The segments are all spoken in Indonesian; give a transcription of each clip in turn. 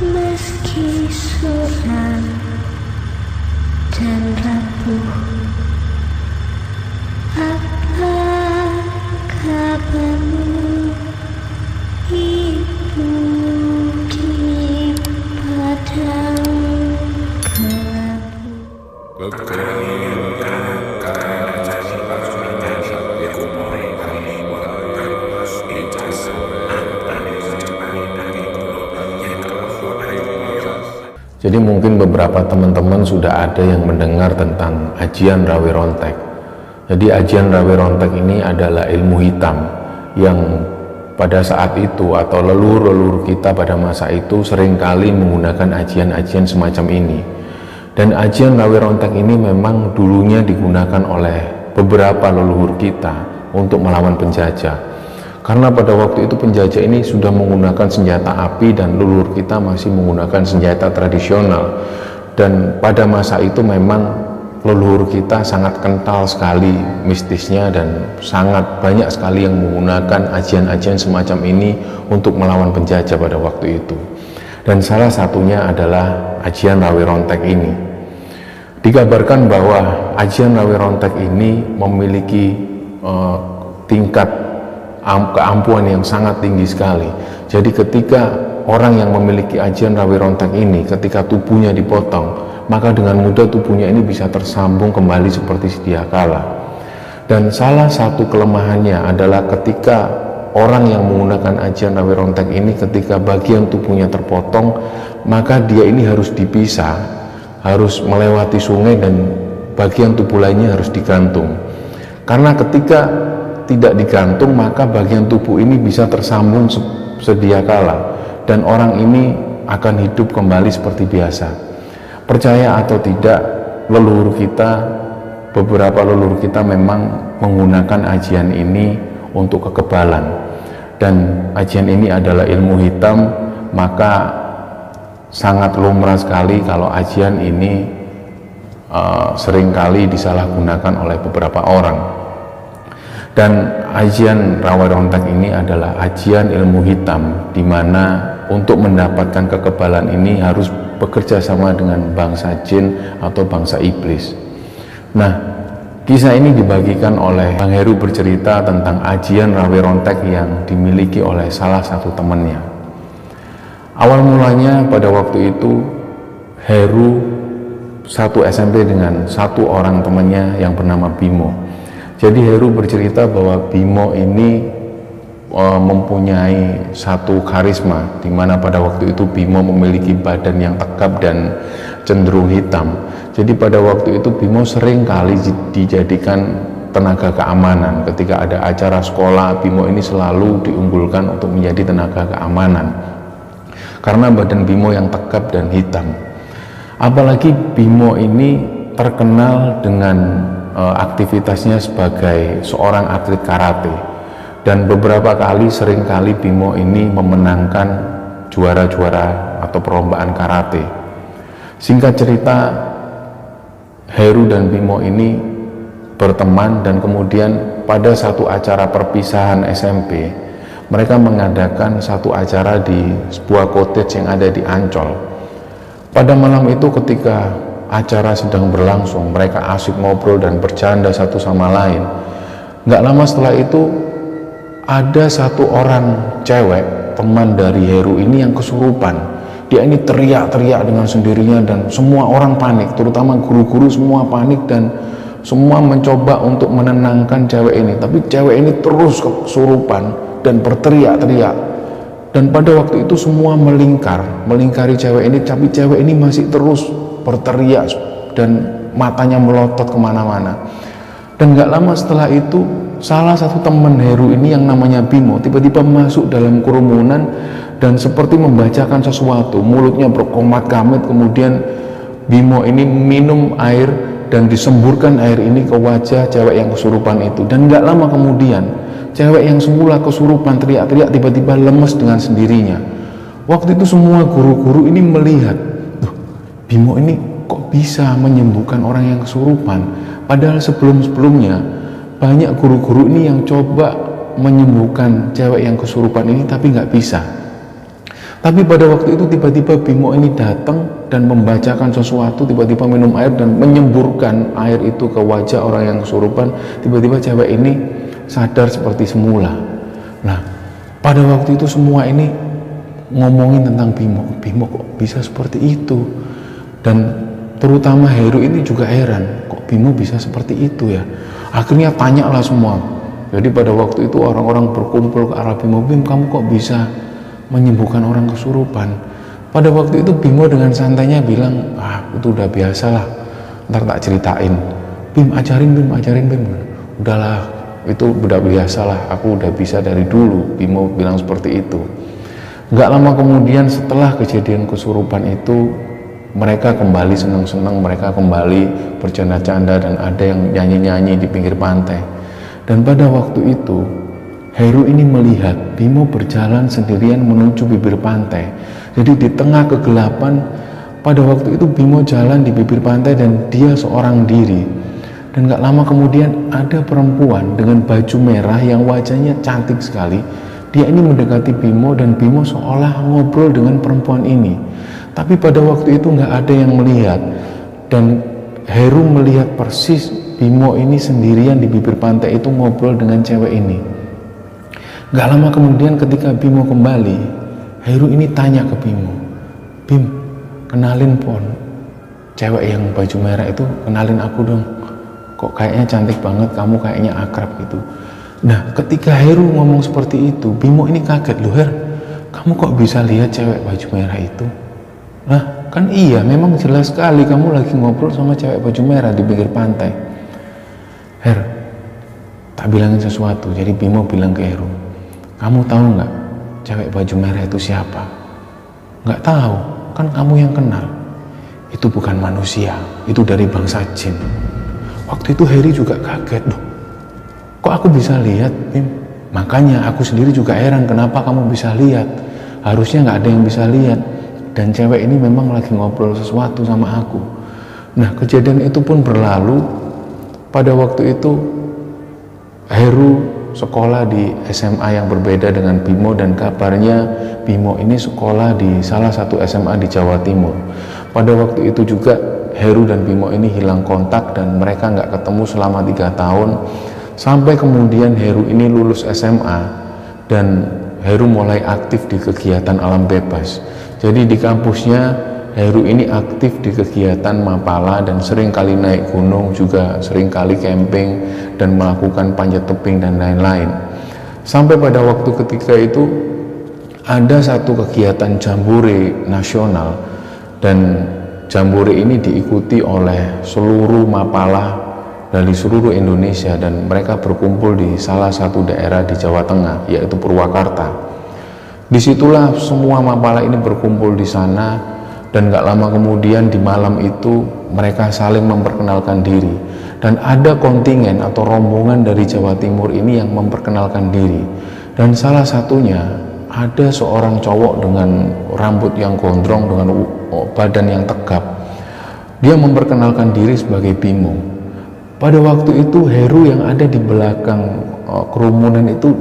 Meski suram dan rapuh, apa kabarmu ibu di padang kelabu? Jadi mungkin beberapa teman-teman sudah ada yang mendengar tentang ajian Rawi Rontek. Jadi ajian Rawi Rontek ini adalah ilmu hitam yang pada saat itu atau leluhur-leluhur kita pada masa itu seringkali menggunakan ajian-ajian semacam ini. Dan ajian Rawi Rontek ini memang dulunya digunakan oleh beberapa leluhur kita untuk melawan penjajah. Karena pada waktu itu penjajah ini sudah menggunakan senjata api dan leluhur kita masih menggunakan senjata tradisional. Dan pada masa itu memang leluhur kita sangat kental sekali mistisnya dan sangat banyak sekali yang menggunakan ajian-ajian semacam ini untuk melawan penjajah pada waktu itu. Dan salah satunya adalah ajian Rawi Rontek ini. Dikabarkan bahwa ajian Rawi Rontek ini memiliki tingkat keampuhan yang sangat tinggi sekali. Jadi ketika orang yang memiliki ajian Rawi Rontek ini, ketika tubuhnya dipotong, maka dengan mudah tubuhnya ini bisa tersambung kembali seperti sedia kala. Dan salah satu kelemahannya adalah ketika orang yang menggunakan ajian Rawi Rontek ini, ketika bagian tubuhnya terpotong, maka dia ini harus dipisah, harus melewati sungai dan bagian tubuh lainnya harus digantung. Karena ketika tidak digantung, maka bagian tubuh ini bisa tersambung sedia kala dan orang ini akan hidup kembali seperti biasa. Percaya atau tidak, beberapa leluhur kita memang menggunakan ajian ini untuk kekebalan, dan ajian ini adalah ilmu hitam, maka sangat lumrah sekali kalau ajian ini seringkali disalahgunakan oleh beberapa orang. Dan ajian Rawi Rontek ini adalah ajian ilmu hitam, di mana untuk mendapatkan kekebalan ini harus bekerja sama dengan bangsa jin atau bangsa iblis. Nah, kisah ini dibagikan oleh Bang Heru bercerita tentang ajian Rawi Rontek yang dimiliki oleh salah satu temannya. Awal mulanya pada waktu itu Heru satu SMP dengan satu orang temannya yang bernama Bimo. Jadi Heru bercerita bahwa Bimo ini mempunyai satu karisma, di mana pada waktu itu Bimo memiliki badan yang tegap dan cenderung hitam. Jadi pada waktu itu Bimo sering kali dijadikan tenaga keamanan. Ketika ada acara sekolah, Bimo ini selalu diunggulkan untuk menjadi tenaga keamanan karena badan Bimo yang tegap dan hitam. Apalagi Bimo ini terkenal dengan aktivitasnya sebagai seorang atlet karate, dan beberapa kali seringkali Bimo ini memenangkan juara-juara atau perlombaan karate. Singkat cerita, Heru dan Bimo ini berteman, dan kemudian pada satu acara perpisahan SMP mereka mengadakan satu acara di sebuah cottage yang ada di Ancol. Pada malam itu ketika acara sedang berlangsung, mereka asik ngobrol dan bercanda satu sama lain. Nggak lama setelah itu ada satu orang cewek, teman dari Heru ini, yang kesurupan. Dia ini teriak-teriak dengan sendirinya dan semua orang panik, terutama guru-guru semua panik dan semua mencoba untuk menenangkan cewek ini. Tapi cewek ini terus kesurupan dan berteriak-teriak. Dan pada waktu itu semua melingkari cewek ini, tapi cewek ini masih terus berteriak dan matanya melotot kemana-mana. Dan gak lama setelah itu salah satu teman Heru ini yang namanya Bimo tiba-tiba masuk dalam kerumunan dan seperti membacakan sesuatu, mulutnya berkomat-kamit. Kemudian Bimo ini minum air dan disemburkan air ini ke wajah cewek yang kesurupan itu. Dan gak lama kemudian cewek yang semula kesurupan teriak-teriak tiba-tiba lemes dengan sendirinya. Waktu itu semua guru-guru ini melihat, Bimo ini kok bisa menyembuhkan orang yang kesurupan, padahal sebelum-sebelumnya banyak guru-guru ini yang coba menyembuhkan cewek yang kesurupan ini tapi nggak bisa. Tapi pada waktu itu tiba-tiba Bimo ini datang dan membacakan sesuatu, tiba-tiba minum air dan menyemburkan air itu ke wajah orang yang kesurupan. Tiba-tiba cewek ini sadar seperti semula. Nah, pada waktu itu semua ini ngomongin tentang Bimo. Bimo kok bisa seperti itu? Dan terutama Heru ini juga heran, kok Bimo bisa seperti itu ya? Akhirnya tanyalah semua. Jadi pada waktu itu orang-orang berkumpul ke arah Bimo. Bim, kamu kok bisa menyembuhkan orang kesurupan? Pada waktu itu Bimo dengan santainya bilang, itu udah biasa lah, ntar tak ceritain. Bim, ajarin Bim. Udahlah, itu udah biasa lah, aku udah bisa dari dulu. Bimo bilang seperti itu. Gak lama kemudian setelah kejadian kesurupan itu, mereka kembali senang-senang, mereka kembali bercanda-canda, dan ada yang nyanyi-nyanyi di pinggir pantai. Dan pada waktu itu Heru ini melihat Bimo berjalan sendirian menuju bibir pantai. Jadi di tengah kegelapan, pada waktu itu Bimo jalan di bibir pantai dan dia seorang diri. Dan gak lama kemudian ada perempuan dengan baju merah yang wajahnya cantik sekali. Dia ini mendekati Bimo dan Bimo seolah ngobrol dengan perempuan ini. Tapi pada waktu itu gak ada yang melihat. Dan Heru melihat persis Bimo ini sendirian di bibir pantai itu ngobrol dengan cewek ini. Gak lama kemudian ketika Bimo kembali, Heru ini tanya ke Bimo, Bim, kenalin Pon, cewek yang baju merah itu, kenalin aku dong, kok kayaknya cantik banget, kamu kayaknya akrab gitu. Nah, ketika Heru ngomong seperti itu, Bimo ini kaget, loh Her, kamu kok bisa lihat cewek baju merah itu? Nah, kan iya, memang jelas sekali kamu lagi ngobrol sama cewek baju merah di pinggir pantai. Her, tak bilangin sesuatu. Jadi Bimo bilang ke Heru, kamu tahu nggak cewek baju merah itu siapa? Nggak tahu, kan kamu yang kenal. Itu bukan manusia, itu dari bangsa jin. Waktu itu Heri juga kaget, loh, kok aku bisa lihat, Bim? Makanya aku sendiri juga heran kenapa kamu bisa lihat. Harusnya nggak ada yang bisa lihat. Dan cewek ini memang lagi ngobrol sesuatu sama aku. Nah, kejadian itu pun berlalu. Pada waktu itu Heru sekolah di SMA yang berbeda dengan Bimo, dan kabarnya Bimo ini sekolah di salah satu SMA di Jawa Timur. Pada waktu itu juga Heru dan Bimo ini hilang kontak dan mereka nggak ketemu selama 3 tahun, sampai kemudian Heru ini lulus SMA dan Heru mulai aktif di kegiatan alam bebas. Jadi di kampusnya Heru ini aktif di kegiatan mapala dan sering kali naik gunung, juga sering kali camping dan melakukan panjat tebing dan lain-lain. Sampai pada waktu ketika itu ada satu kegiatan jambore nasional, dan jambore ini diikuti oleh seluruh mapala dari seluruh Indonesia, dan mereka berkumpul di salah satu daerah di Jawa Tengah, yaitu Purwakarta. Disitulah semua mapala ini berkumpul di sana. Dan gak lama kemudian di malam itu mereka saling memperkenalkan diri. Dan ada kontingen atau rombongan dari Jawa Timur ini yang memperkenalkan diri. Dan salah satunya ada seorang cowok dengan rambut yang gondrong, dengan badan yang tegap. Dia memperkenalkan diri sebagai Bimo. Pada waktu itu Heru yang ada di belakang kerumunan itu,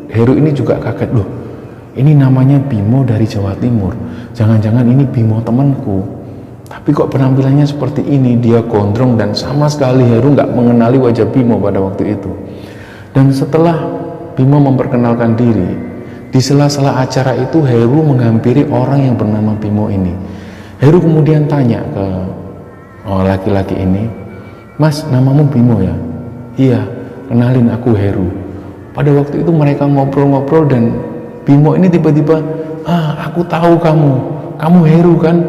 Heru ini juga kaget, loh, ini namanya Bimo dari Jawa Timur, jangan-jangan ini Bimo temanku, tapi kok penampilannya seperti ini, dia gondrong, dan sama sekali Heru nggak mengenali wajah Bimo pada waktu itu. Dan setelah Bimo memperkenalkan diri, di sela-sela acara itu Heru menghampiri orang yang bernama Bimo ini. Heru kemudian tanya ke laki-laki ini, Mas, namamu Bimo ya? Iya, kenalin, aku Heru. Pada waktu itu mereka ngobrol-ngobrol dan Bimo ini tiba-tiba, aku tahu kamu Heru kan?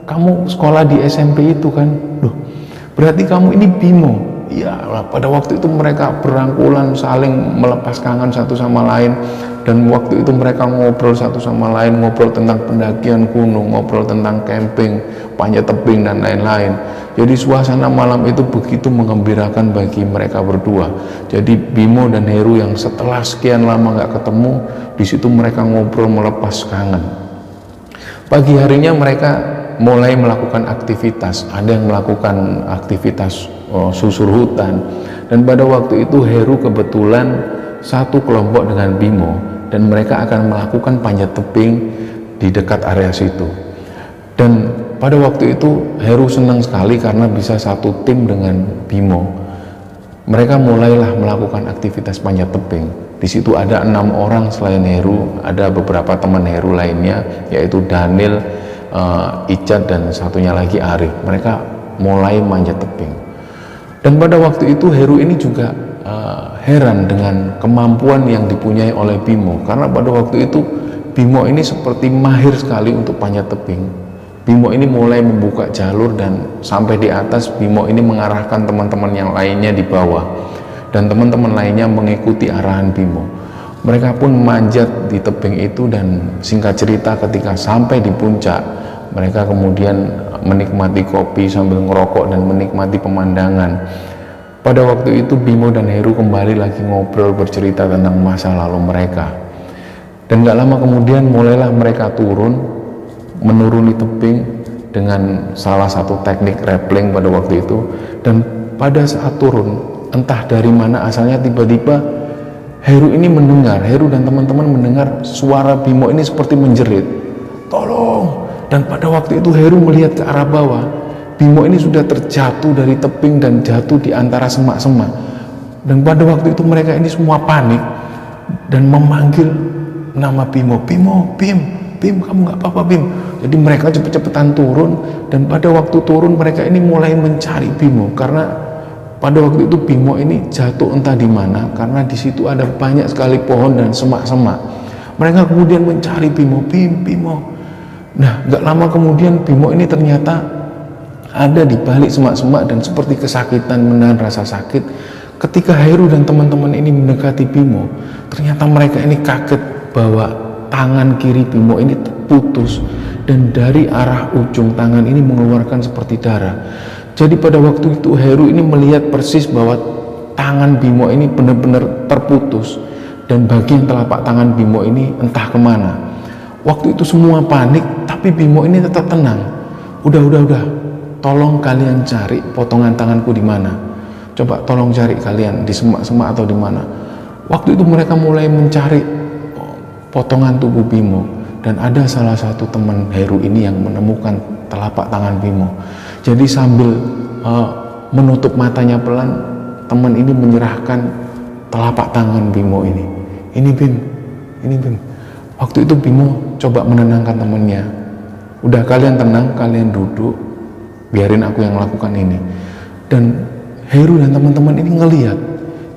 Kamu sekolah di SMP itu kan? Loh, berarti kamu ini Bimo. Iya, pada waktu itu mereka berangkulan saling melepas kangen satu sama lain. Dan waktu itu mereka ngobrol satu sama lain, ngobrol tentang pendakian gunung, ngobrol tentang camping, panjat tebing, dan lain-lain. Jadi suasana malam itu begitu menggembirakan bagi mereka berdua. Jadi Bimo dan Heru yang setelah sekian lama nggak ketemu, di situ mereka ngobrol melepas kangen. Pagi harinya mereka mulai melakukan aktivitas. Ada yang melakukan aktivitas susur hutan. Dan pada waktu itu Heru kebetulan satu kelompok dengan Bimo, dan mereka akan melakukan panjat tebing di dekat area situ. Dan pada waktu itu Heru senang sekali karena bisa satu tim dengan Bimo. Mereka mulailah melakukan aktivitas panjat tebing. Di situ ada 6 orang selain Heru, ada beberapa teman Heru lainnya, yaitu Daniel, Icat, dan satunya lagi Arif. Mereka mulai manjat tebing. Dan pada waktu itu Heru ini juga heran dengan kemampuan yang dipunyai oleh Bimo, karena pada waktu itu Bimo ini seperti mahir sekali untuk panjat tebing. Bimo ini mulai membuka jalur dan sampai di atas Bimo ini mengarahkan teman-teman yang lainnya di bawah, dan teman-teman lainnya mengikuti arahan Bimo. Mereka pun manjat di tebing itu, dan singkat cerita ketika sampai di puncak, mereka kemudian menikmati kopi sambil ngerokok dan menikmati pemandangan. Pada waktu itu Bimo dan Heru kembali lagi ngobrol, bercerita tentang masa lalu mereka. Dan gak lama kemudian mulailah mereka menuruni tebing dengan salah satu teknik rappelling pada waktu itu. Dan pada saat turun, entah dari mana asalnya, tiba-tiba Heru dan teman-teman mendengar suara Bimo ini seperti menjerit, "Tolong!" Dan pada waktu itu Heru melihat ke arah bawah. Bimo ini sudah terjatuh dari tebing dan jatuh di antara semak-semak. Dan pada waktu itu mereka ini semua panik dan memanggil nama Bimo. "Bimo, Bim, kamu nggak apa-apa, Bim?" Jadi mereka cepet-cepetan turun, dan pada waktu turun mereka ini mulai mencari Bimo, karena pada waktu itu Bimo ini jatuh entah di mana, karena di situ ada banyak sekali pohon dan semak-semak. Mereka kemudian mencari Bimo, Bimo. Nah, nggak lama kemudian Bimo ini ternyata ada di balik semak-semak dan seperti kesakitan, menahan rasa sakit. Ketika Heru dan teman-teman ini mendekati Bimo, ternyata mereka ini kaget bahwa tangan kiri Bimo ini terputus, dan dari arah ujung tangan ini mengeluarkan seperti darah. Jadi pada waktu itu Heru ini melihat persis bahwa tangan Bimo ini benar-benar terputus, dan bagian telapak tangan Bimo ini entah kemana. Waktu itu semua panik, tapi Bimo ini tetap tenang. Udah, tolong kalian cari potongan tanganku di mana. Coba tolong cari kalian di semak-semak atau di mana. Waktu itu mereka mulai mencari potongan tubuh Bimo, dan ada salah satu teman Heru ini yang menemukan telapak tangan Bimo. Jadi sambil menutup matanya pelan, teman ini menyerahkan telapak tangan Bimo ini. Ini Bim. Waktu itu Bimo coba menenangkan temannya. "Udah, kalian tenang, kalian duduk, biarin aku yang lakukan ini." Dan Heru dan teman-teman ini ngelihat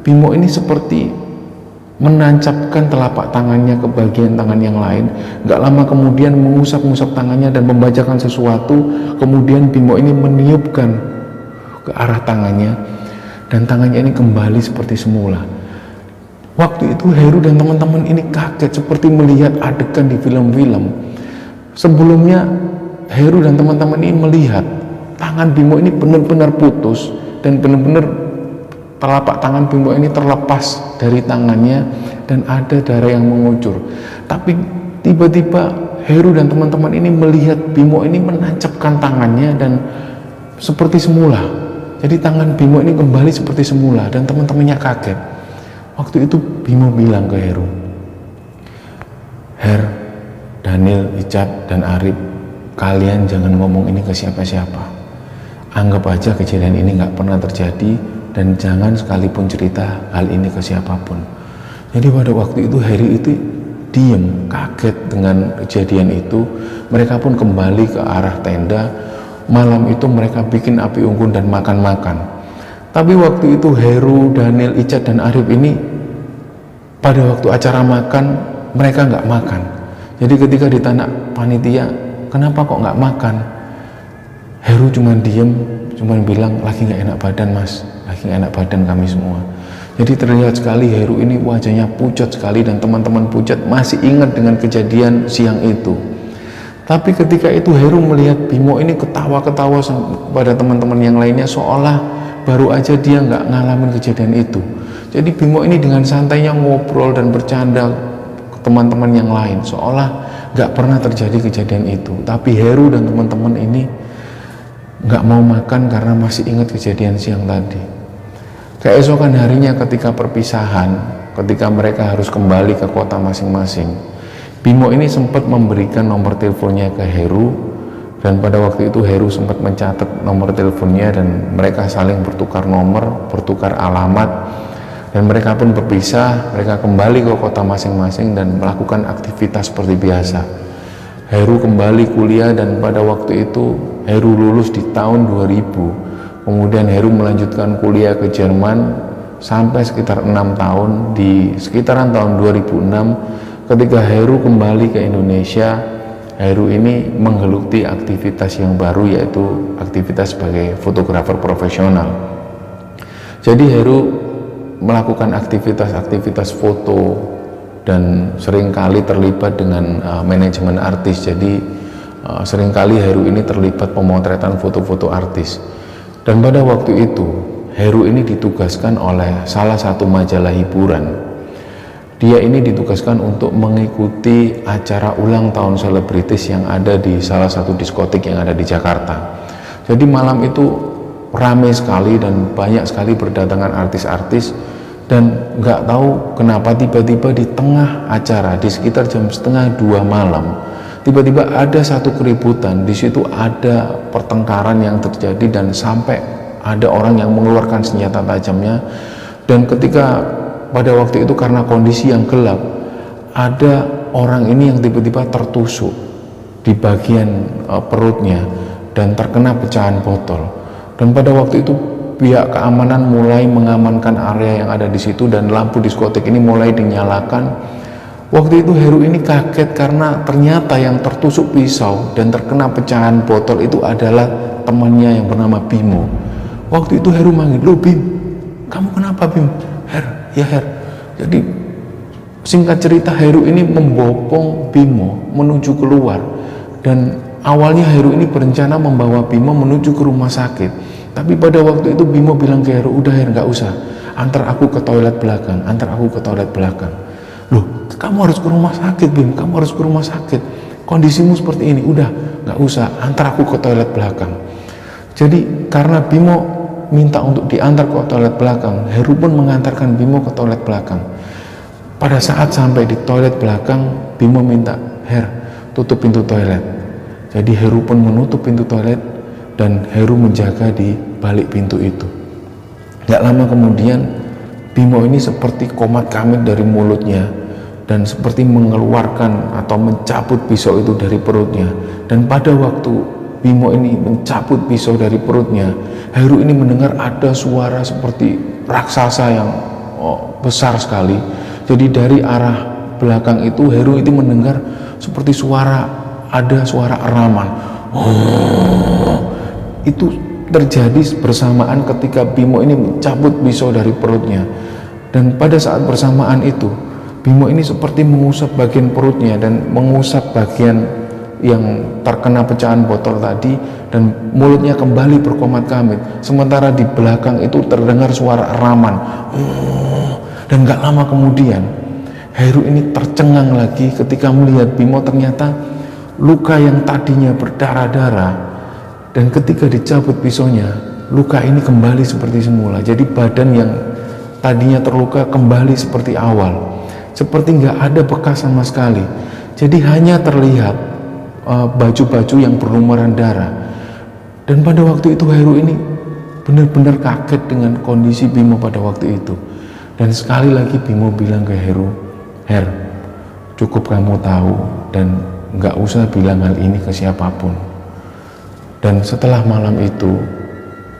Bimo ini seperti menancapkan telapak tangannya ke bagian tangan yang lain. Gak lama kemudian mengusap-ngusap tangannya dan membacakan sesuatu. Kemudian Bimo ini meniupkan ke arah tangannya, dan tangannya ini kembali seperti semula. Waktu itu Heru dan teman-teman ini kaget, seperti melihat adegan di film-film. Sebelumnya Heru dan teman-teman ini melihat tangan Bimo ini benar-benar putus, dan benar-benar telapak tangan Bimo ini terlepas dari tangannya, dan ada darah yang mengucur. Tapi tiba-tiba Heru dan teman-teman ini melihat Bimo ini menancapkan tangannya dan seperti semula. Jadi tangan Bimo ini kembali seperti semula, dan teman-temannya kaget. Waktu itu Bimo bilang ke Heru, "Her, Daniel, Icat, dan Arif, kalian jangan ngomong ini ke siapa-siapa. Anggap aja kejadian ini nggak pernah terjadi, dan jangan sekalipun cerita hal ini ke siapapun." Jadi pada waktu itu Heru itu diam, kaget dengan kejadian itu. Mereka pun kembali ke arah tenda. Malam itu mereka bikin api unggun dan makan-makan. Tapi waktu itu Heru, Daniel, Icat, dan Arif ini pada waktu acara makan mereka nggak makan. Jadi ketika ditanya panitia, "Kenapa kok nggak makan?" Heru cuma diem, cuma bilang, "Lagi nggak enak badan, Mas, lagi nggak enak badan kami semua." Jadi terlihat sekali Heru ini wajahnya pucat sekali, dan teman-teman pucat masih ingat dengan kejadian siang itu. Tapi ketika itu Heru melihat Bimo ini ketawa-ketawa pada teman-teman yang lainnya, seolah baru aja dia nggak ngalamin kejadian itu. Jadi Bimo ini dengan santainya ngobrol dan bercanda ke teman-teman yang lain, seolah nggak pernah terjadi kejadian itu. Tapi Heru dan teman-teman ini nggak mau makan karena masih ingat kejadian siang tadi. Keesokan harinya ketika perpisahan, ketika mereka harus kembali ke kota masing-masing, Bimo ini sempat memberikan nomor teleponnya ke Heru, dan pada waktu itu Heru sempat mencatat nomor teleponnya, dan mereka saling bertukar nomor, bertukar alamat, dan mereka pun berpisah. Mereka kembali ke kota masing-masing dan melakukan aktivitas seperti biasa. Heru kembali kuliah, dan pada waktu itu Heru lulus di tahun 2000. Kemudian Heru melanjutkan kuliah ke Jerman sampai sekitar 6 tahun. Di sekitaran tahun 2006 ketika Heru kembali ke Indonesia, Heru ini menggeluti aktivitas yang baru, yaitu aktivitas sebagai fotografer profesional. Jadi Heru melakukan aktivitas-aktivitas foto dan seringkali terlibat dengan manajemen artis. Jadi seringkali Heru ini terlibat pemotretan foto-foto artis. Dan pada waktu itu Heru ini ditugaskan oleh salah satu majalah hiburan. Dia ini ditugaskan untuk mengikuti acara ulang tahun selebritis yang ada di salah satu diskotik yang ada di Jakarta. Jadi malam itu ramai sekali dan banyak sekali berdatangan artis-artis, dan nggak tahu kenapa tiba-tiba di tengah acara di sekitar jam 1:30 malam tiba-tiba ada satu keributan. Di situ ada pertengkaran yang terjadi dan sampai ada orang yang mengeluarkan senjata tajamnya. Dan ketika pada waktu itu karena kondisi yang gelap, ada orang ini yang tiba-tiba tertusuk di bagian perutnya dan terkena pecahan botol. Dan pada waktu itu pihak keamanan mulai mengamankan area yang ada di situ, dan lampu diskotik ini mulai dinyalakan. Waktu itu Heru ini kaget karena ternyata yang tertusuk pisau dan terkena pecahan botol itu adalah temannya yang bernama Bimo. Waktu itu Heru manggil, "Loh Bim, kamu kenapa Bim?" "Her, ya Her." Jadi singkat cerita Heru ini membopong Bimo menuju keluar, dan awalnya Heru ini berencana membawa Bimo menuju ke rumah sakit. Tapi pada waktu itu Bimo bilang ke Heru, "Udah Her, nggak usah, antar aku ke toilet belakang, antar aku ke toilet belakang." "Loh, kamu harus ke rumah sakit Bim, kamu harus ke rumah sakit, kondisimu seperti ini." "Udah, nggak usah, antar aku ke toilet belakang." Jadi karena Bimo minta untuk diantar ke toilet belakang, Heru pun mengantarkan Bimo ke toilet belakang. Pada saat sampai di toilet belakang, Bimo minta, "Her, tutup pintu toilet." Jadi Heru pun menutup pintu toilet, dan Heru menjaga di balik pintu itu. Gak lama kemudian Bimo ini seperti komat kamit dari mulutnya, dan seperti mengeluarkan atau mencabut pisau itu dari perutnya. Dan pada waktu Bimo ini mencabut pisau dari perutnya, Heru ini mendengar ada suara seperti raksasa yang besar sekali. Jadi dari arah belakang itu Heru itu mendengar seperti ada suara eraman. Itu terjadi bersamaan ketika Bimo ini mencabut pisau dari perutnya. Dan pada saat bersamaan itu Bimo ini seperti mengusap bagian perutnya dan mengusap bagian yang terkena pecahan botol tadi, dan mulutnya kembali berkomat kamit. Sementara di belakang itu terdengar suara eraman. Dan gak lama kemudian Heru ini tercengang lagi ketika melihat Bimo ternyata luka yang tadinya berdarah-darah, dan ketika dicabut pisaunya, luka ini kembali seperti semula. Jadi badan yang tadinya terluka kembali seperti awal, seperti nggak ada bekas sama sekali. Jadi hanya terlihat baju-baju yang berlumuran darah. Dan pada waktu itu Heru ini benar-benar kaget dengan kondisi Bimo pada waktu itu. Dan sekali lagi Bimo bilang ke Heru, "Her, cukup kamu tahu dan nggak usah bilang hal ini ke siapapun." Dan setelah malam itu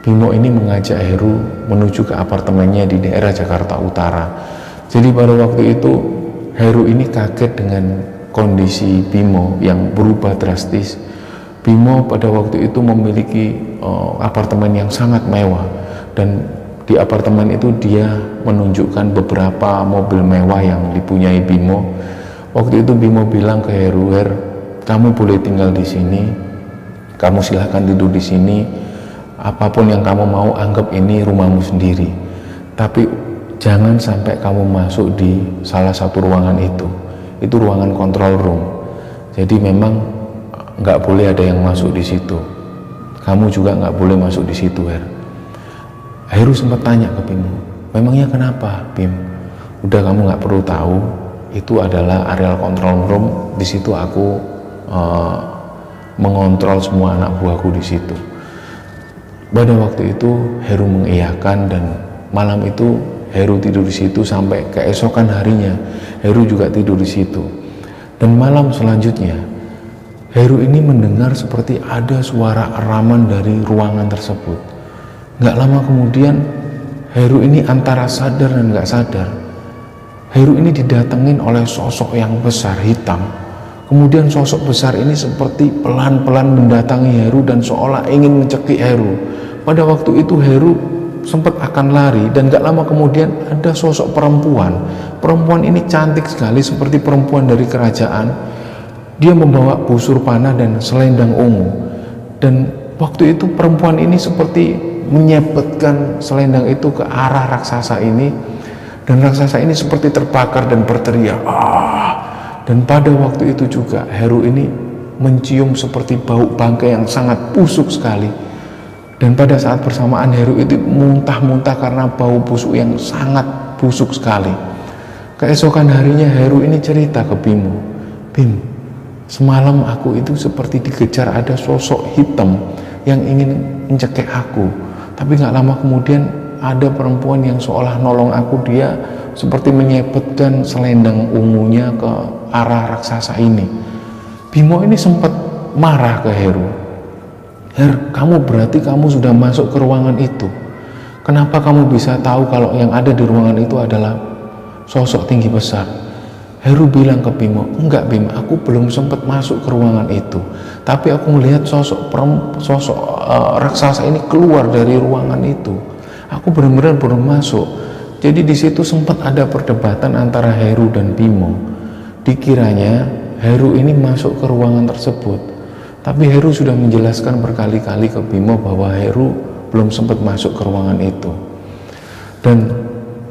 Bimo ini mengajak Heru menuju ke apartemennya di daerah Jakarta Utara. Jadi pada waktu itu Heru ini kaget dengan kondisi Bimo yang berubah drastis. Bimo pada waktu itu memiliki apartemen yang sangat mewah, dan di apartemen itu dia menunjukkan beberapa mobil mewah yang dipunyai Bimo. Waktu itu Bimo bilang ke Heru, "Her, kamu boleh tinggal di sini, kamu silahkan tidur di sini, apapun yang kamu mau, anggap ini rumahmu sendiri. Tapi jangan sampai kamu masuk di salah satu ruangan itu ruangan control room. Jadi memang nggak boleh ada yang masuk di situ. Kamu juga nggak boleh masuk di situ, Her." Heru sempat tanya ke Bimo, "Memangnya kenapa, Bim? Udah, kamu nggak perlu tahu. itu adalah areal control room. Di situ aku mengontrol semua anak buahku di situ. Pada waktu itu Heru mengiyakan, dan malam itu Heru tidur di situ sampai keesokan harinya Heru juga tidur di situ. Dan malam selanjutnya Heru ini mendengar seperti ada suara eraman dari ruangan tersebut. Gak lama kemudian Heru ini antara sadar dan gak sadar, Heru ini didatengin oleh sosok yang besar hitam. Kemudian sosok besar ini seperti pelan-pelan mendatangi Heru dan seolah ingin mencekik Heru. Pada waktu itu Heru sempat akan lari, dan gak lama kemudian ada sosok perempuan. Perempuan ini cantik sekali seperti perempuan dari kerajaan. Dia membawa busur panah dan selendang ungu. Dan waktu itu perempuan ini seperti menyepetkan selendang itu ke arah raksasa ini, dan raksasa ini seperti terbakar dan berteriak Dan pada waktu itu juga Heru ini mencium seperti bau bangkai yang sangat busuk sekali. Dan pada saat bersamaan Heru itu muntah-muntah karena bau busuk yang sangat busuk sekali. Keesokan harinya Heru ini cerita ke Bimo, "Bim, semalam aku itu seperti dikejar ada sosok hitam yang ingin mencekik aku. Tapi gak lama kemudian ada perempuan yang seolah nolong aku. Dia seperti menyepetkan selendang ungunya ke arah raksasa ini." Bimo ini sempat marah ke Heru. "Her, kamu berarti kamu sudah masuk ke ruangan itu. Kenapa kamu bisa tahu kalau yang ada di ruangan itu adalah sosok tinggi besar?" Heru bilang ke Bimo, "Enggak Bim, aku belum sempat masuk ke ruangan itu. Tapi aku melihat sosok raksasa ini keluar dari ruangan itu. Aku benar-benar belum masuk." Jadi di situ sempat ada perdebatan antara Heru dan Bimo. Dikiranya Heru ini masuk ke ruangan tersebut, tapi Heru sudah menjelaskan berkali-kali ke Bimo bahwa Heru belum sempat masuk ke ruangan itu. Dan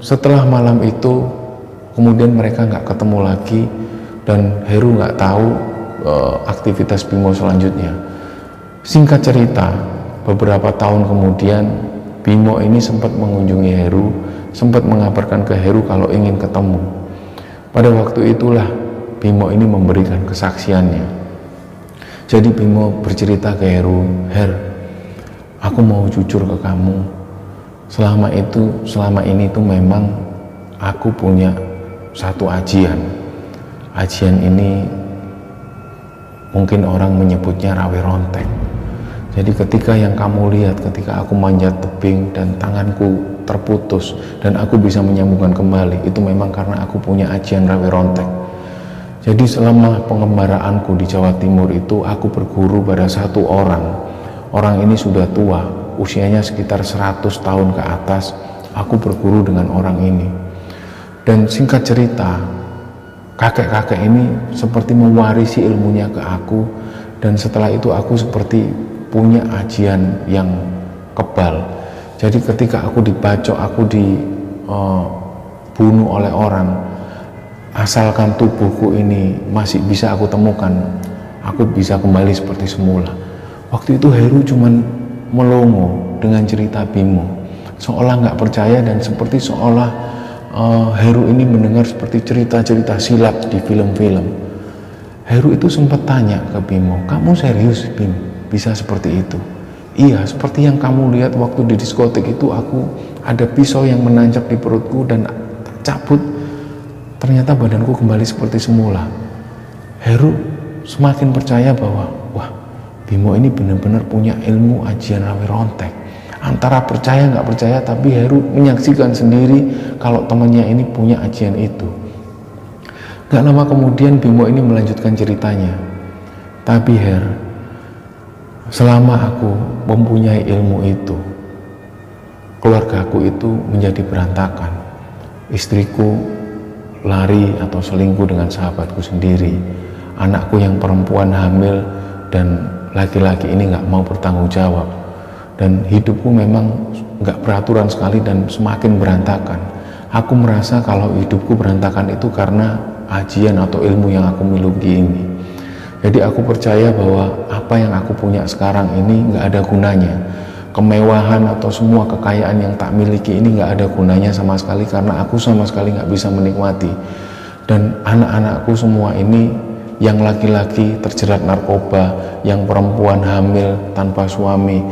setelah malam itu kemudian mereka nggak ketemu lagi, dan Heru nggak tahu aktivitas Bimo selanjutnya. Singkat cerita, beberapa tahun kemudian Bimo ini sempat mengunjungi Heru, sempat mengabarkan ke Heru kalau ingin ketemu. Pada waktu itulah Bimo ini memberikan kesaksiannya. Jadi Bimo bercerita ke Heru, "Her, aku mau jujur ke kamu. Selama ini tuh memang aku punya satu ajian. Ajian ini mungkin orang menyebutnya rawe rontek. Jadi ketika yang kamu lihat ketika aku manjat tebing dan tanganku terputus dan aku bisa menyambungkan kembali, itu memang karena aku punya ajian rawe rontek. Jadi selama pengembaraanku di Jawa Timur itu aku berguru pada satu orang. Orang ini sudah tua, usianya sekitar 100 tahun ke atas. Aku berguru dengan orang ini. Dan singkat cerita, kakek-kakek ini seperti mewarisi ilmunya ke aku, dan setelah itu aku seperti punya ajian yang kebal. Jadi ketika aku dibacok, aku dibunuh oleh orang, asalkan tubuhku ini masih bisa aku temukan, aku bisa kembali seperti semula. Waktu itu Heru cuman melongo dengan cerita Bimo, seolah nggak percaya, dan seperti seolah Heru ini mendengar seperti cerita-cerita silat di film-film. Heru itu sempat tanya ke Bimo, "Kamu serius Bim, bisa seperti itu?" "Iya, seperti yang kamu lihat waktu di diskotik itu, aku ada pisau yang menancap di perutku dan cabut, ternyata badanku kembali seperti semula." Heru semakin percaya bahwa wah, Bimo ini benar-benar punya ilmu ajian rawe rontek. Antara percaya nggak percaya, tapi Heru menyaksikan sendiri kalau temannya ini punya ajian itu. Gak lama kemudian Bimo ini melanjutkan ceritanya, "Tapi Her, selama aku mempunyai ilmu itu, keluargaku itu menjadi berantakan. Istriku lari atau selingkuh dengan sahabatku sendiri. Anakku yang perempuan hamil, dan laki-laki ini nggak mau bertanggung jawab. Dan hidupku memang nggak beraturan sekali dan semakin berantakan. Aku merasa kalau hidupku berantakan itu karena ajian atau ilmu yang aku miliki ini. Jadi aku percaya bahwa apa yang aku punya sekarang ini nggak ada gunanya. Kemewahan atau semua kekayaan yang tak miliki ini nggak ada gunanya sama sekali, karena aku sama sekali nggak bisa menikmati. Dan anak-anakku semua ini, yang laki-laki terjerat narkoba, yang perempuan hamil tanpa suami,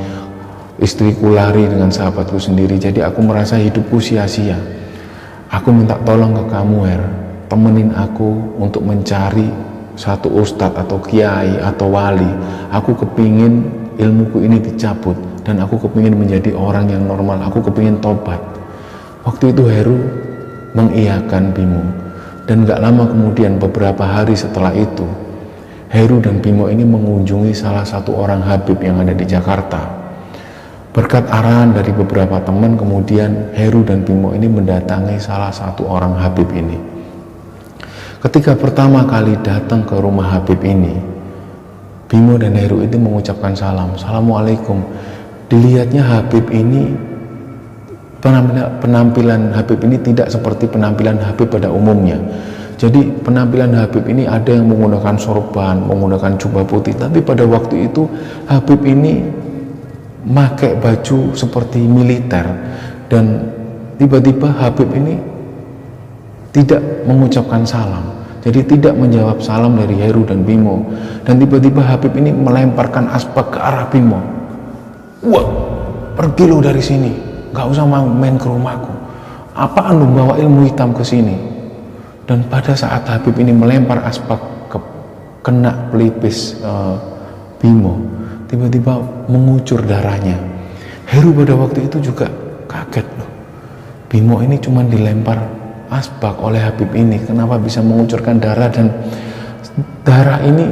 istriku lari dengan sahabatku sendiri. Jadi aku merasa hidupku sia-sia. Aku minta tolong ke kamu, Her, temenin aku untuk mencari satu ustadz atau kiai atau wali. Aku kepingin ilmuku ini dicabut dan aku kepingin menjadi orang yang normal. Aku kepingin tobat. Waktu itu Heru mengiyakan Bimo. Dan gak lama kemudian, beberapa hari setelah itu, Heru dan Bimo ini mengunjungi salah satu orang Habib yang ada di Jakarta. Berkat arahan dari beberapa teman, kemudian Heru dan Bimo ini mendatangi salah satu orang Habib ini. Ketika pertama kali datang ke rumah Habib ini, Bimo dan Heru itu mengucapkan salam, Assalamualaikum. Dilihatnya Habib ini, penampilan Habib ini tidak seperti penampilan Habib pada umumnya. Jadi penampilan Habib ini ada yang menggunakan sorban, menggunakan jubah putih, tapi pada waktu itu Habib ini pakai baju seperti militer. Dan tiba-tiba Habib ini tidak mengucapkan salam, jadi tidak menjawab salam dari Heru dan Bimo. Dan tiba-tiba Habib ini melemparkan asbak ke arah Bimo. Wah, pergi lu dari sini, gak usah main ke rumahku. Apaan lu bawa ilmu hitam ke sini? Dan pada saat Habib ini melempar asbak kena pelipis Bimo, tiba-tiba mengucur darahnya. Heru pada waktu itu juga kaget loh. Bimo ini cuma dilempar asbak oleh Habib ini, kenapa bisa mengucurkan darah? Dan darah ini,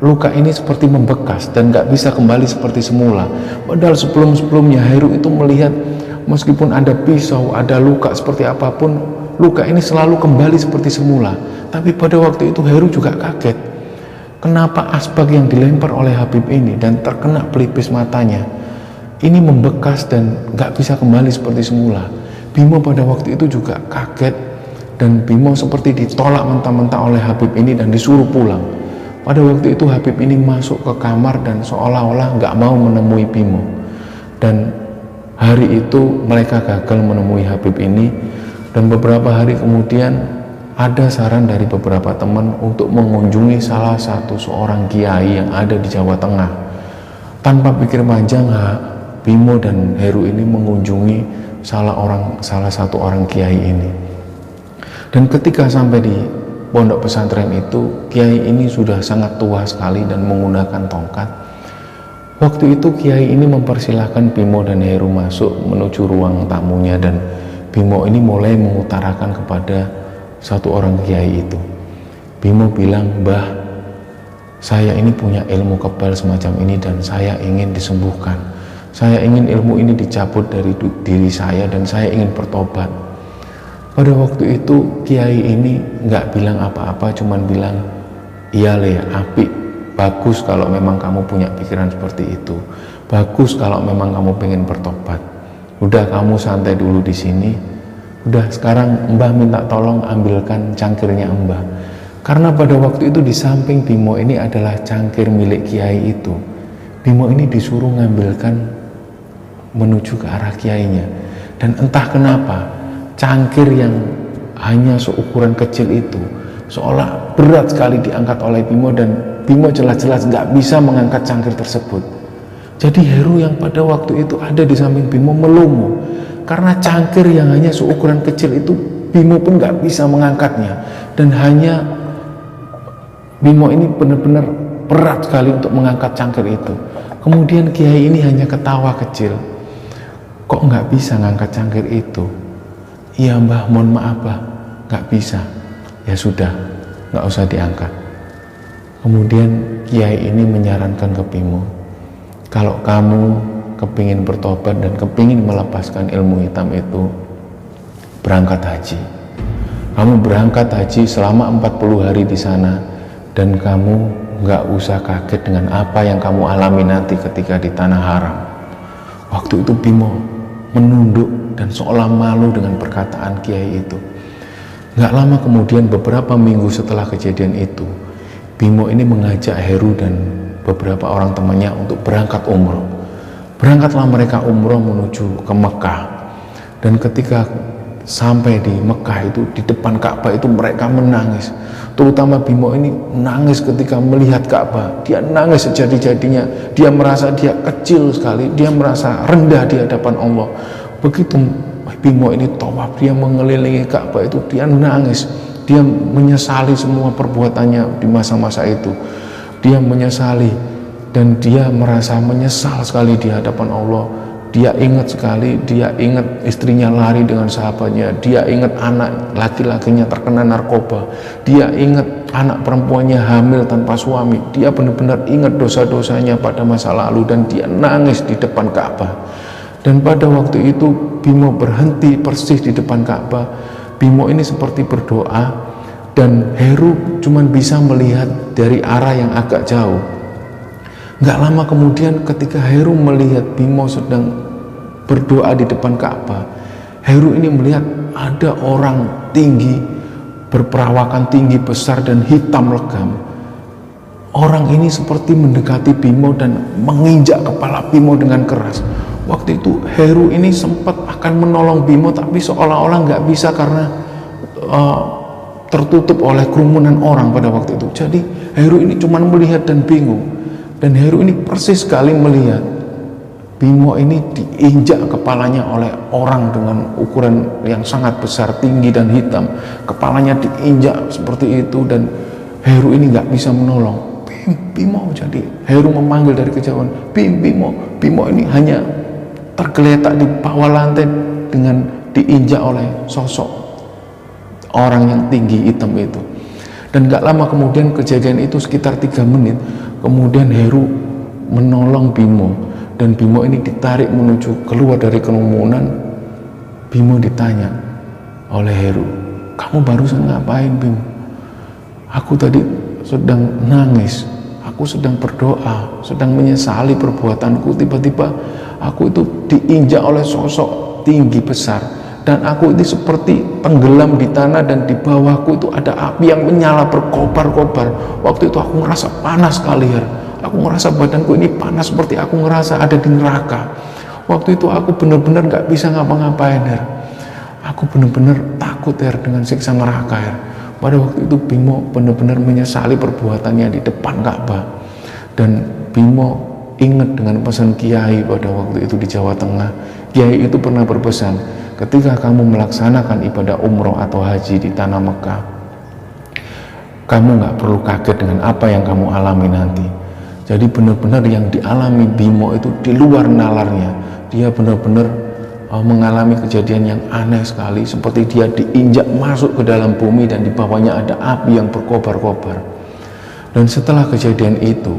luka ini seperti membekas dan gak bisa kembali seperti semula. Padahal sebelum-sebelumnya Heru itu melihat meskipun ada pisau, ada luka seperti apapun, luka ini selalu kembali seperti semula. Tapi pada waktu itu Heru juga kaget, kenapa asbak yang dilempar oleh Habib ini dan terkena pelipis matanya ini membekas dan gak bisa kembali seperti semula. Bimo pada waktu itu juga kaget, dan Bimo seperti ditolak mentah-mentah oleh Habib ini dan disuruh pulang. Pada waktu itu Habib ini masuk ke kamar dan seolah-olah gak mau menemui Bimo. Dan hari itu mereka gagal menemui Habib ini. Dan beberapa hari kemudian ada saran dari beberapa teman untuk mengunjungi salah satu seorang kiai yang ada di Jawa Tengah. Tanpa pikir panjang, Bimo dan Heru ini mengunjungi salah satu orang kiai ini. Dan ketika sampai di pondok pesantren itu, kiai ini sudah sangat tua sekali dan menggunakan tongkat. Waktu itu kiai ini mempersilahkan Bimo dan Heru masuk menuju ruang tamunya, dan Bimo ini mulai mengutarakan kepada satu orang kiai itu. Bimo bilang, "Mbah, saya ini punya ilmu kebal semacam ini dan saya ingin disembuhkan. Saya ingin ilmu ini dicabut dari diri saya dan saya ingin bertobat." Pada waktu itu kiai ini nggak bilang apa-apa, cuman bilang, "Iya Le, apik, bagus kalau memang kamu punya pikiran seperti itu. Bagus kalau memang kamu pengen bertobat. Udah, kamu santai dulu di sini. Udah, sekarang Mbah minta tolong ambilkan cangkirnya Mbah." Karena pada waktu itu di samping Bimo ini adalah cangkir milik kiai itu. Bimo ini disuruh ngambilkan menuju ke arah kiainya. Dan entah kenapa cangkir yang hanya seukuran kecil itu seolah berat sekali diangkat oleh Bimo, dan Bimo jelas-jelas nggak bisa mengangkat cangkir tersebut. Jadi Heru yang pada waktu itu ada di samping Bimo melongo, karena cangkir yang hanya seukuran kecil itu Bimo pun nggak bisa mengangkatnya, dan hanya Bimo ini benar-benar berat sekali untuk mengangkat cangkir itu. Kemudian kiai ini hanya ketawa kecil, "Kok nggak bisa ngangkat cangkir itu?" "Iya Mbah, mohon maaf Mbah, nggak bisa." "Ya sudah, nggak usah diangkat." Kemudian kiai ini menyarankan ke Bimo, "Kalau kamu kepingin bertobat dan kepingin melepaskan ilmu hitam itu, berangkat haji. Kamu berangkat haji selama 40 hari di sana, dan kamu nggak usah kaget dengan apa yang kamu alami nanti ketika di tanah haram." Waktu itu Bimo menunduk dan seolah malu dengan perkataan kiai itu. Nggak lama kemudian, beberapa minggu setelah kejadian itu, Bimo ini mengajak Heru dan beberapa orang temannya untuk berangkat umroh. Berangkatlah mereka umroh menuju ke Mekah. Dan ketika sampai di Mekah itu, di depan Ka'bah itu mereka menangis. Terutama Bimo ini nangis ketika melihat Ka'bah. Dia nangis sejadi-jadinya. Dia merasa dia kecil sekali, dia merasa rendah di hadapan Allah. Begitu Bimo ini tawaf, dia mengelilingi Ka'bah itu, dia nangis. Dia menyesali semua perbuatannya di masa-masa itu. Dia menyesali dan dia merasa menyesal sekali di hadapan Allah. Dia ingat sekali, dia ingat istrinya lari dengan sahabatnya, dia ingat anak laki-lakinya terkena narkoba, dia ingat anak perempuannya hamil tanpa suami. Dia benar-benar ingat dosa-dosanya pada masa lalu dan dia nangis di depan Ka'bah. Dan pada waktu itu Bimo berhenti persis di depan Ka'bah. Bimo ini seperti berdoa dan Heru cuma bisa melihat dari arah yang agak jauh. Nggak lama kemudian ketika Heru melihat Bimo sedang berdoa di depan Ka'bah, Heru ini melihat ada orang tinggi, berperawakan tinggi besar dan hitam legam. Orang ini seperti mendekati Bimo dan menginjak kepala Bimo dengan keras. Waktu itu Heru ini sempat akan menolong Bimo, tapi seolah-olah nggak bisa karena tertutup oleh kerumunan orang pada waktu itu. Jadi Heru ini cuma melihat dan bingung. Dan Heru ini persis sekali melihat Bimo ini diinjak kepalanya oleh orang dengan ukuran yang sangat besar, tinggi dan hitam. Kepalanya diinjak seperti itu dan Heru ini nggak bisa menolong. Bimo, jadi Heru memanggil dari kejauhan, Bimo. Bimo ini hanya tergeletak di bawah lantai dengan diinjak oleh sosok orang yang tinggi hitam itu. Dan gak lama kemudian kejadian itu sekitar 3 menit kemudian Heru menolong Bimo dan Bimo ini ditarik menuju keluar dari kerumunan. Bimo ditanya oleh Heru, kamu barusan ngapain Bimo? Aku tadi sedang nangis, aku sedang berdoa, sedang menyesali perbuatanku. Tiba-tiba aku itu diinjak oleh sosok tinggi besar dan aku ini seperti tenggelam di tanah dan di bawahku itu ada api yang menyala berkobar-kobar. Waktu itu aku ngerasa panas sekali ya. Aku ngerasa badanku ini panas seperti aku ngerasa ada di neraka. Waktu itu aku benar-benar gak bisa ngapa-ngapain ya. Aku benar-benar takut ya dengan siksa neraka ya. Pada waktu itu Bimo benar-benar menyesali perbuatannya di depan Ka'bah. Dan Bimo ingat dengan pesan Kiai pada waktu itu di Jawa Tengah. Kiai itu pernah berpesan, ketika kamu melaksanakan ibadah umroh atau haji di tanah Mekah, kamu nggak perlu kaget dengan apa yang kamu alami nanti. Jadi benar-benar yang dialami Bimo itu di luar nalarnya. Dia benar-benar mengalami kejadian yang aneh sekali, seperti dia diinjak masuk ke dalam bumi dan di bawahnya ada api yang berkobar-kobar. Dan setelah kejadian itu,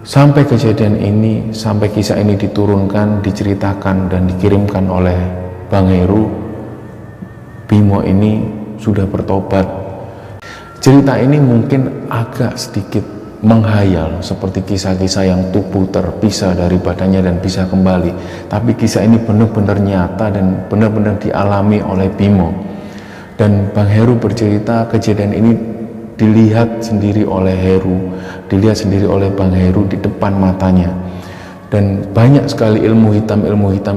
sampai kejadian ini, sampai kisah ini diturunkan, diceritakan dan dikirimkan oleh Bang Heru, Bimo ini sudah bertobat. Cerita ini mungkin agak sedikit menghayal, seperti kisah-kisah yang tubuh terpisah dari badannya dan bisa kembali. Tapi kisah ini benar-benar nyata dan benar-benar dialami oleh Bimo. Dan Bang Heru bercerita kejadian ini dilihat sendiri oleh Heru, dilihat sendiri oleh Bang Heru di depan matanya. Dan banyak sekali ilmu hitam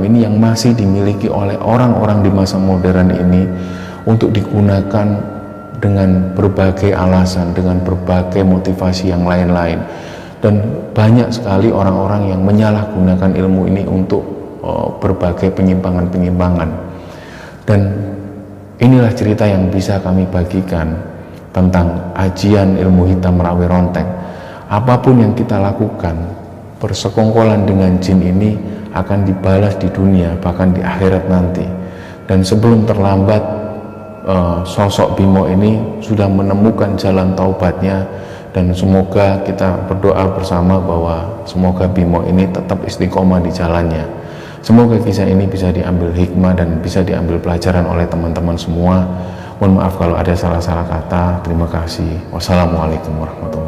ini yang masih dimiliki oleh orang-orang di masa modern ini untuk digunakan dengan berbagai alasan, dengan berbagai motivasi yang lain-lain. Dan banyak sekali orang-orang yang menyalahgunakan ilmu ini untuk berbagai penyimpangan-penyimpangan. Dan inilah cerita yang bisa kami bagikan tentang ajian ilmu hitam Rawi Ronteng. Apapun yang kita lakukan, persekongkolan dengan jin ini akan dibalas di dunia, bahkan di akhirat nanti. Dan sebelum terlambat, sosok Bimo ini sudah menemukan jalan taubatnya. Dan semoga kita berdoa bersama bahwa semoga Bimo ini tetap istiqomah di jalannya. Semoga kisah ini bisa diambil hikmah dan bisa diambil pelajaran oleh teman-teman semua. Mohon maaf kalau ada salah-salah kata. Terima kasih. Wassalamualaikum warahmatullahi wabarakatuh.